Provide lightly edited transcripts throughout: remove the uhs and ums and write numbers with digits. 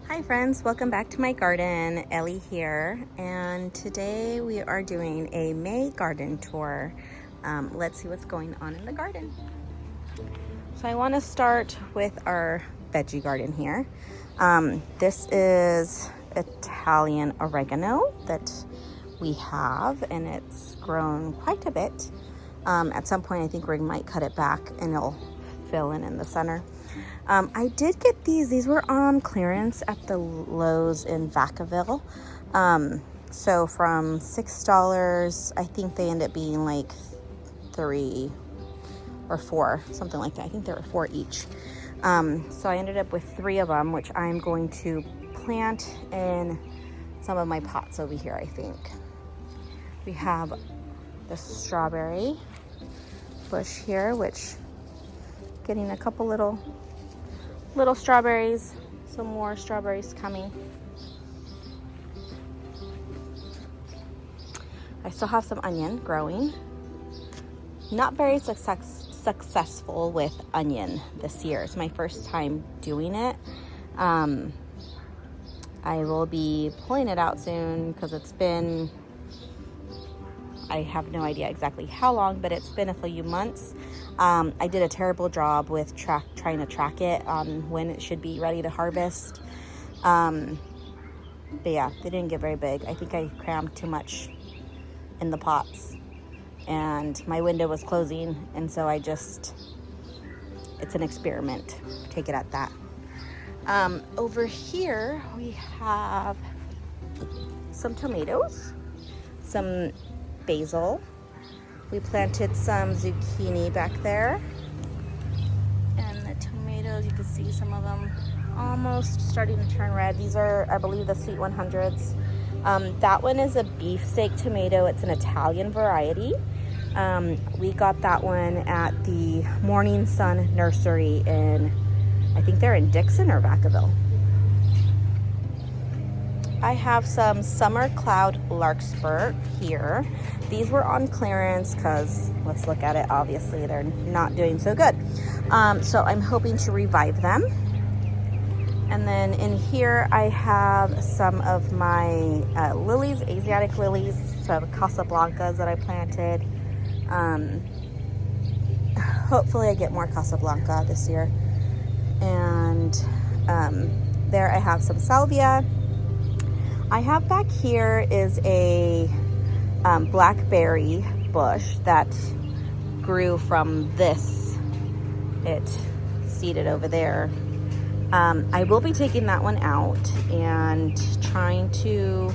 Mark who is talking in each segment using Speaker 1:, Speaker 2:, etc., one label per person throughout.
Speaker 1: Hi friends, welcome back to my garden. Ellie here, and today we are doing a May garden tour. Let's see what's going on in the garden. So I want to start with our veggie garden here. This is Italian oregano that we have, and it's grown quite a bit. At some point I think we might cut it back and it'll fill in the center. I did get these were on clearance at the Lowe's in Vacaville. So from $6, I think they end up being like 3 or 4, something like that. I think there were 4 each. So I ended up with 3 of them, which I'm going to plant in some of my pots over here, I think. We have the strawberry bush here, which getting a couple little strawberries, some more strawberries coming. I still have some onion growing. Not very successful with onion this year. It's my first time doing it. I will be pulling it out soon because it's been, I have no idea exactly how long, but it's been a few months. I did a terrible job with trying to track it on when it should be ready to harvest. But yeah, they didn't get very big. I think I crammed too much in the pots and my window was closing, and so it's an experiment. Take it at that. Over here we have some tomatoes, some basil. We planted some zucchini back there. And the tomatoes, you can see some of them almost starting to turn red. These are, I believe, the Sweet 100s. That one is a beefsteak tomato. It's an Italian variety. We got that one at the Morning Sun Nursery in, I think they're in Dixon or Vacaville. I have some summer cloud larkspur here. These were on clearance because, let's look at it, obviously they're not doing so good. So I'm hoping to revive them. And then in here I have some of my lilies, Asiatic lilies, so Casablancas that I planted. Hopefully I get more Casablanca this year. And there I have some salvia. I have back here is a blackberry bush that grew from this. It seeded over there. I will be taking that one out and trying to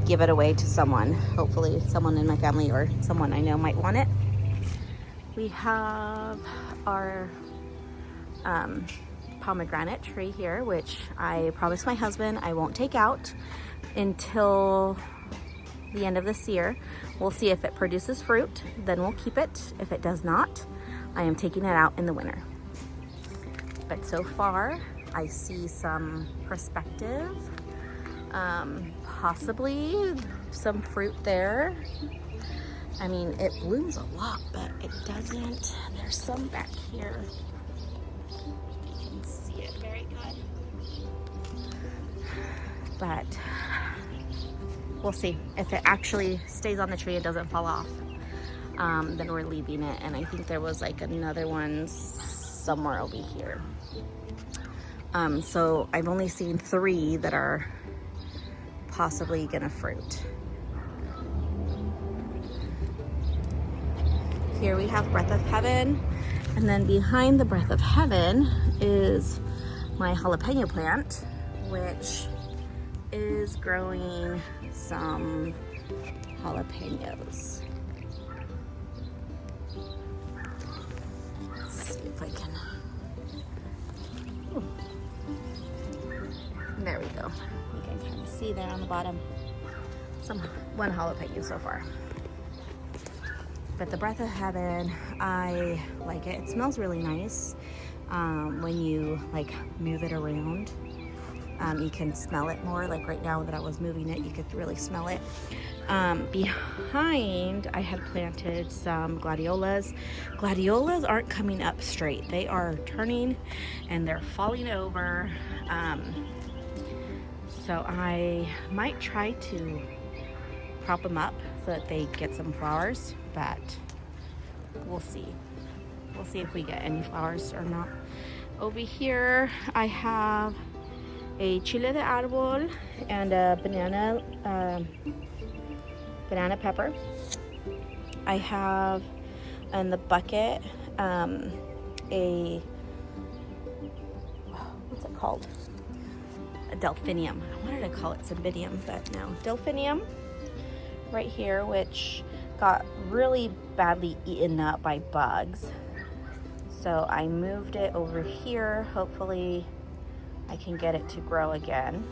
Speaker 1: give it away to someone. Hopefully someone in my family or someone I know might want it. We have our pomegranate tree here, which I promised my husband I won't take out until the end of this year. We'll see if it produces fruit, then we'll keep it. If it does not, I am taking it out in the winter. But so far I see some perspective, possibly some fruit there. I mean, it blooms a lot, but it doesn't. There's some back here. See it very good, but we'll see if it actually stays on the tree and doesn't fall off. Then we're leaving it, and I think there was like another one somewhere over here. So I've only seen 3 that are possibly gonna fruit. Here we have Breath of Heaven. And then behind the Breath of Heaven is my jalapeno plant, which is growing some jalapenos. Let's see if I can. Ooh. There we go. You can kind of see there on the bottom. One jalapeno so far. But the Breath of Heaven, I like it. It smells really nice when you like move it around. You can smell it more. Like right now that I was moving it, you could really smell it. Behind, I had planted some gladiolas. Gladiolas aren't coming up straight. They are turning and they're falling over. So I might try to prop them up so that they get some flowers, but we'll see. We'll see if we get any flowers or not. Over here, I have a chile de árbol and a banana pepper. I have in the bucket a, what's it called? A delphinium. I wanted to call it cymbidium, but no, delphinium right here, which got really badly eaten up by bugs. So I moved it over here. Hopefully I can get it to grow again.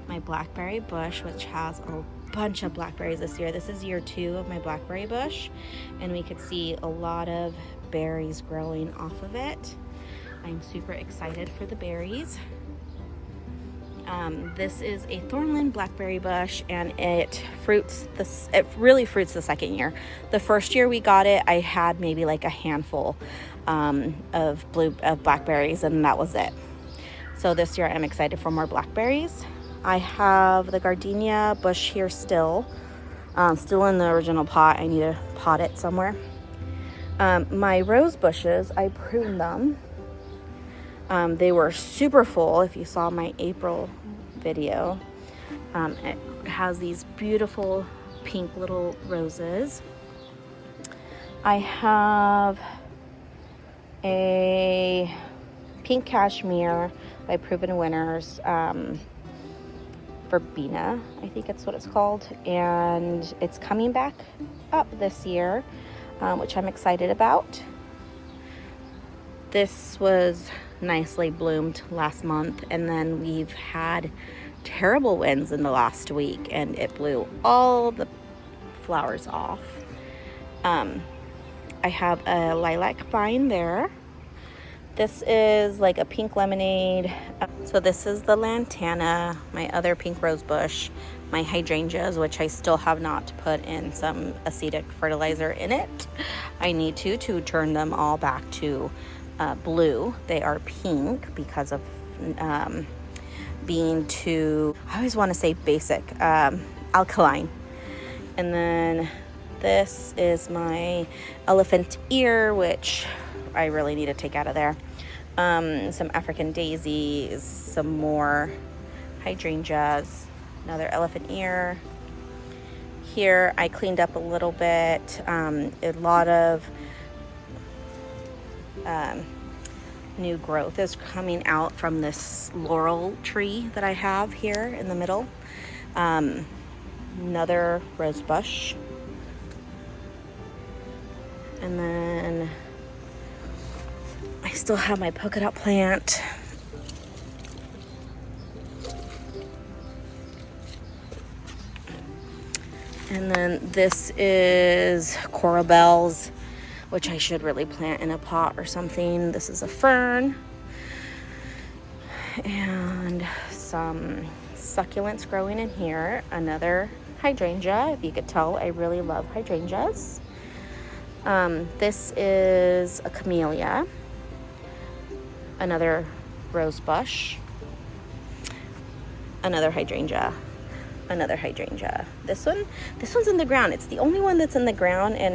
Speaker 1: My blackberry bush, which has a bunch of blackberries this year. This is year 2 of my blackberry bush, and we could see a lot of berries growing off of it. I'm super excited for the berries. This is a thornland blackberry bush, and it really fruits the second year. The first year we got it, I had maybe like a handful of blackberries, and that was it. So this year I'm excited for more blackberries. I have the gardenia bush here still in the original pot. I need to pot it somewhere. My rose bushes, I pruned them. They were super full. If you saw my April video, it has these beautiful pink little roses. I have a pink cashmere by Proven Winners, verbena, I think it's what it's called, and it's coming back up this year, which I'm excited about. This was nicely bloomed last month, and then we've had terrible winds in the last week, and it blew all the flowers off. I have a lilac vine there. This is like a pink lemonade. So this is the lantana, my other pink rose bush, my hydrangeas, which I still have not put in some acetic fertilizer in it. I need to turn them all back to blue. They are pink because of being too, I always want to say basic, alkaline. And then this is my elephant ear, which I really need to take out of there. Some African daisies, some more hydrangeas, another elephant ear. Here I cleaned up a little bit. A lot of new growth is coming out from this laurel tree that I have here in the middle. Another rose bush. And then I still have my polka dot plant. And then this is coral bells, which I should really plant in a pot or something. This is a fern. And some succulents growing in here. Another hydrangea. If you could tell, I really love hydrangeas. This is a camellia. Another rose bush. Another hydrangea. Another hydrangea. This one's in the ground. It's the only one that's in the ground, and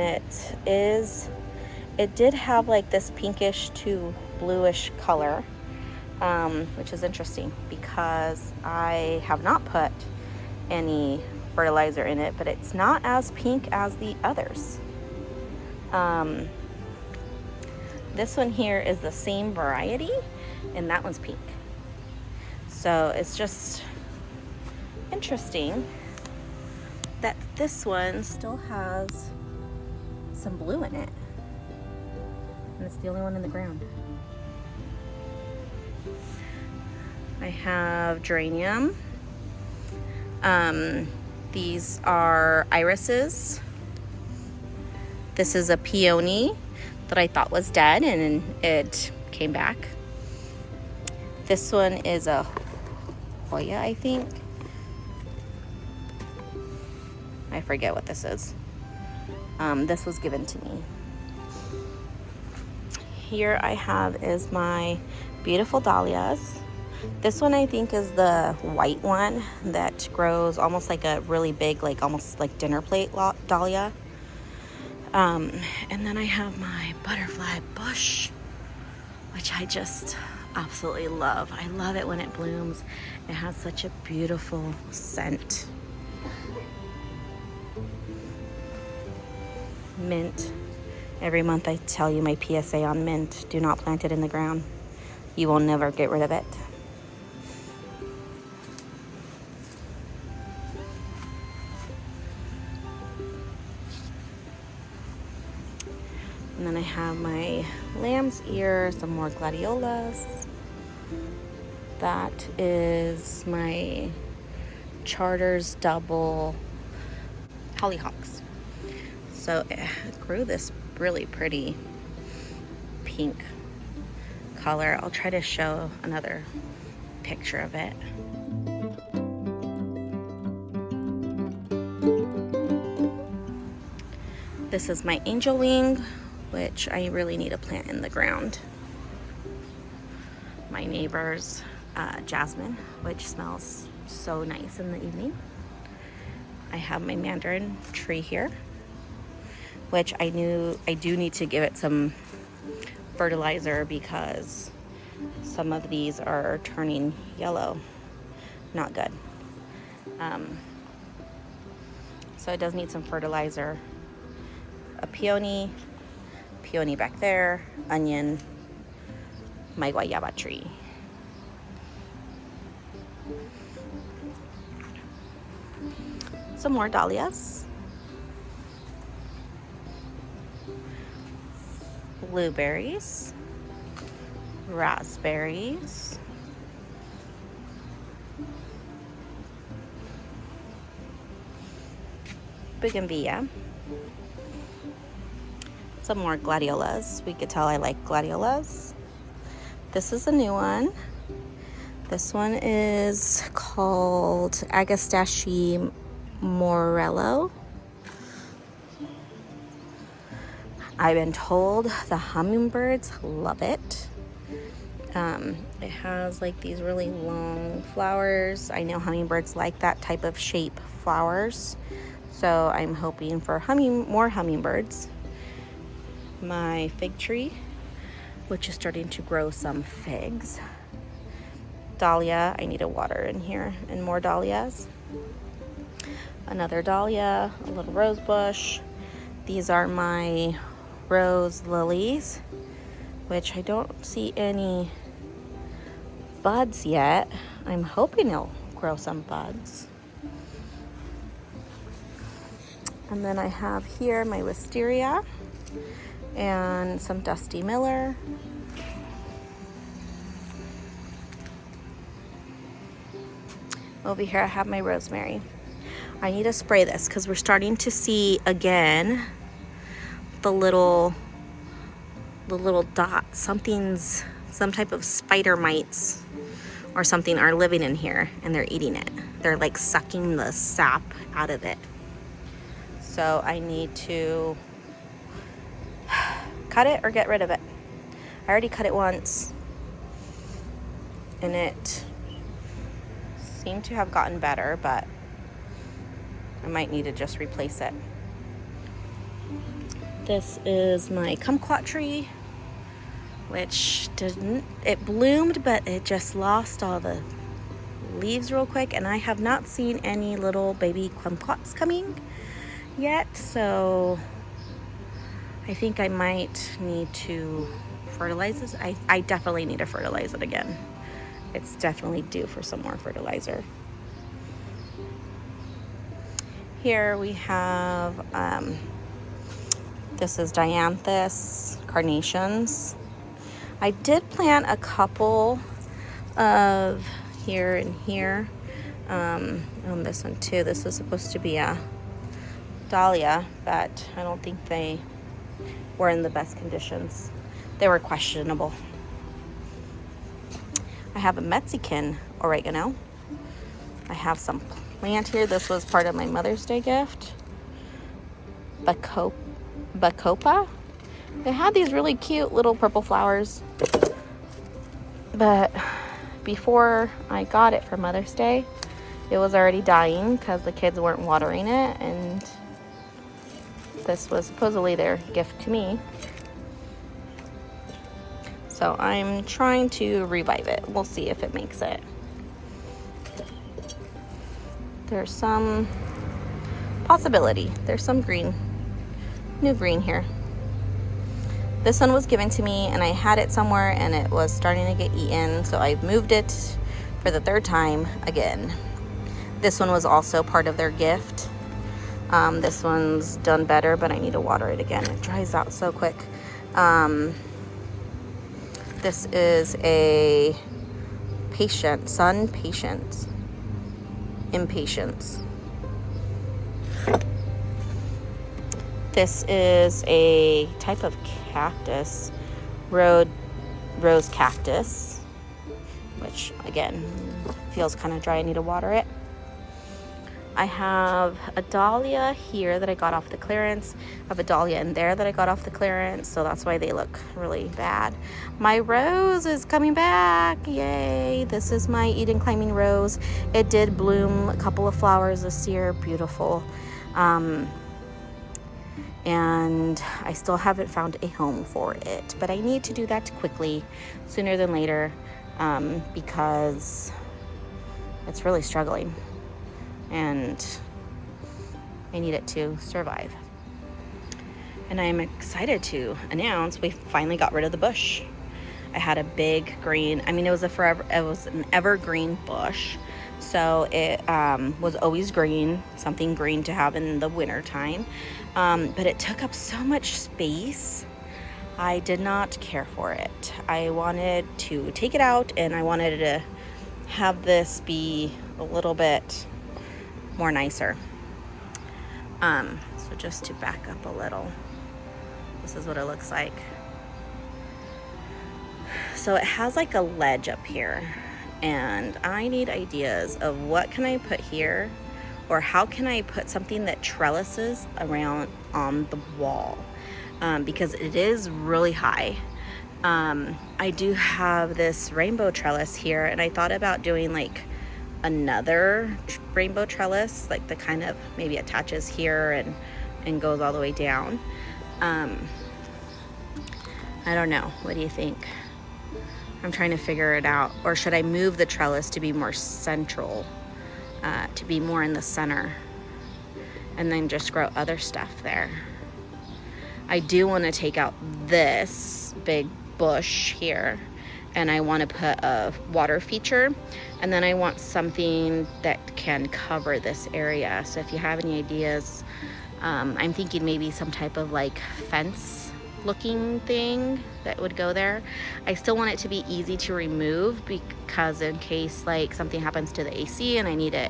Speaker 1: it did have like this pinkish to bluish color, which is interesting because I have not put any fertilizer in it, but it's not as pink as the others. This one here is the same variety, and that one's pink. So it's just interesting that this one still has some blue in it, and it's the only one in the ground. I have geranium. These are irises. This is a peony that I thought was dead, and it came back. This one is a sequoia, I think. I forget what this is. This was given to me. Here I have is my beautiful dahlias. This one I think is the white one that grows almost like a really big, like almost like dinner plate dahlia. And then I have my butterfly bush, which I just absolutely love. I love it when it blooms. It has such a beautiful scent. Mint. Every month I tell you my PSA on mint. Do not plant it in the ground. You will never get rid of it. And then I have my lamb's ear, some more gladiolas. That is my Charter's double hollyhocks. So it grew this really pretty pink color. I'll try to show another picture of it. This is my angel wing, which I really need to plant in the ground. My neighbor's jasmine, which smells so nice in the evening. I have my mandarin tree here, which I do need to give it some fertilizer because some of these are turning yellow. Not good. So it does need some fertilizer. A peony back there, onion, my guayaba tree. Some more dahlias. Blueberries. Raspberries. Bougainvillea. Some more gladiolas. We could tell I like gladiolas. This is a new one. This one is called Agastache Morello. I've been told the hummingbirds love it. It has like these really long flowers. I know hummingbirds like that type of shape flowers. So I'm hoping for more hummingbirds. My fig tree, which is starting to grow some figs. Dahlia, I need to water in here, and more dahlias. Another dahlia, a little rose bush. These are my rose lilies, which I don't see any buds yet. I'm hoping it'll grow some buds. And then I have here my wisteria and some Dusty Miller. Over here I have my rosemary. I need to spray this because we're starting to see again the little dots. Some type of spider mites or something are living in here and they're eating it. They're like sucking the sap out of it. So I need to cut it or get rid of it. I already cut it once and it seemed to have gotten better, but I might need to just replace it. This is my kumquat tree, which it bloomed, but it just lost all the leaves real quick, and I have not seen any little baby kumquats coming yet, so I think I might need to fertilize this. I definitely need to fertilize it again. It's definitely due for some more fertilizer. Here we have, this is dianthus carnations. I did plant a couple of here and here. On this one too. This is supposed to be a dahlia, but I don't think they were in the best conditions. They were questionable. I have a Mexican oregano, I have some plant here. This was part of my Mother's Day gift. Bacopa. They had these really cute little purple flowers. But before I got it for Mother's Day, it was already dying because the kids weren't watering it. And this was supposedly their gift to me. So I'm trying to revive it. We'll see if it makes it. There's some possibility. There's some green, new green here. This one was given to me and I had it somewhere and it was starting to get eaten. So I moved it for the third time again. This one was also part of their gift. This one's done better, but I need to water it again. It dries out so quick. This is a impatience. This is a type of cactus, rose cactus, which again feels kind of dry. I need to water it. I have a dahlia here that I got off the clearance. I have a dahlia in there that I got off the clearance, so that's why they look really bad. My rose is coming back, yay! This is my Eden Climbing Rose. It did bloom a couple of flowers this year, beautiful. And I still haven't found a home for it, but I need to do that quickly, sooner than later, because it's really struggling. And I need it to survive. And I'm excited to announce we finally got rid of the bush. I had a big green, it was an evergreen bush. So it was always green, something green to have in the winter time. But it took up so much space. I did not care for it. I wanted to take it out and I wanted to have this be a little bit more nicer. So just to back up a little, this is what it looks like. So it has like a ledge up here and I need ideas of what can I put here, or how can I put something that trellises around on the wall, because it is really high. I do have this rainbow trellis here and I thought about doing like another rainbow trellis, like the kind of maybe attaches here and goes all the way down. I don't know. What do you think? I'm trying to figure it out. Or should I move the trellis to be more central, to be more in the center, and then just grow other stuff there? I do want to take out this big bush here, and I want to put a water feature, and then I want something that can cover this area. So if you have any ideas, I'm thinking maybe some type of like fence looking thing that would go there. I still want it to be easy to remove, because in case like something happens to the AC and I need it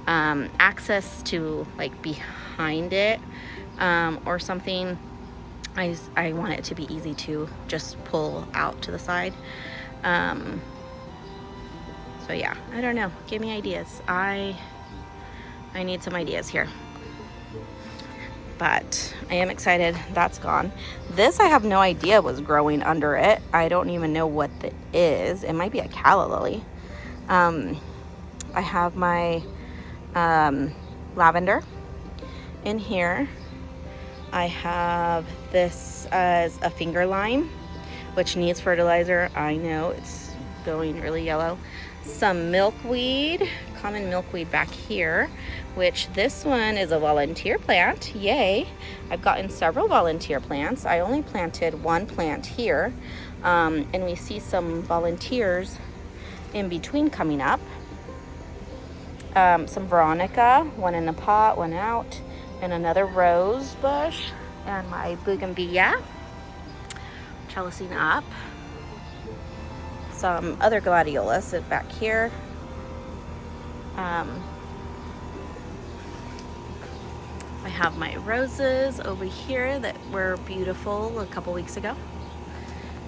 Speaker 1: access to like behind it, or something, I want it to be easy to just pull out to the side. So yeah, I don't know. Give me ideas. I need some ideas here. But I am excited. That's gone. This I have no idea was growing under it. I don't even know what it is. It might be a calla lily. I have my lavender in here. I have this as a finger lime, which needs fertilizer. I know it's going really yellow. Some milkweed, common milkweed back here, which this one is a volunteer plant. Yay. I've gotten several volunteer plants. I only planted one plant here, and we see some volunteers in between coming up. Some veronica, one in a pot, one out, and another rose bush, and my bougainvillea trellising up. Some other gladiolas back here. I have my roses over here that were beautiful a couple weeks ago,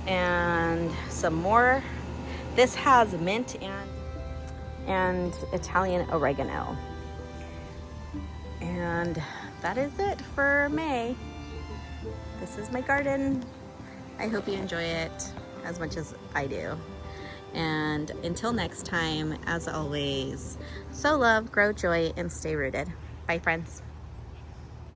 Speaker 1: and some more. This has mint and Italian oregano. And that is it for May. This is my garden. I hope you enjoy it as much as I do. And until next time, as always, sow love, grow joy, and stay rooted. Bye, friends.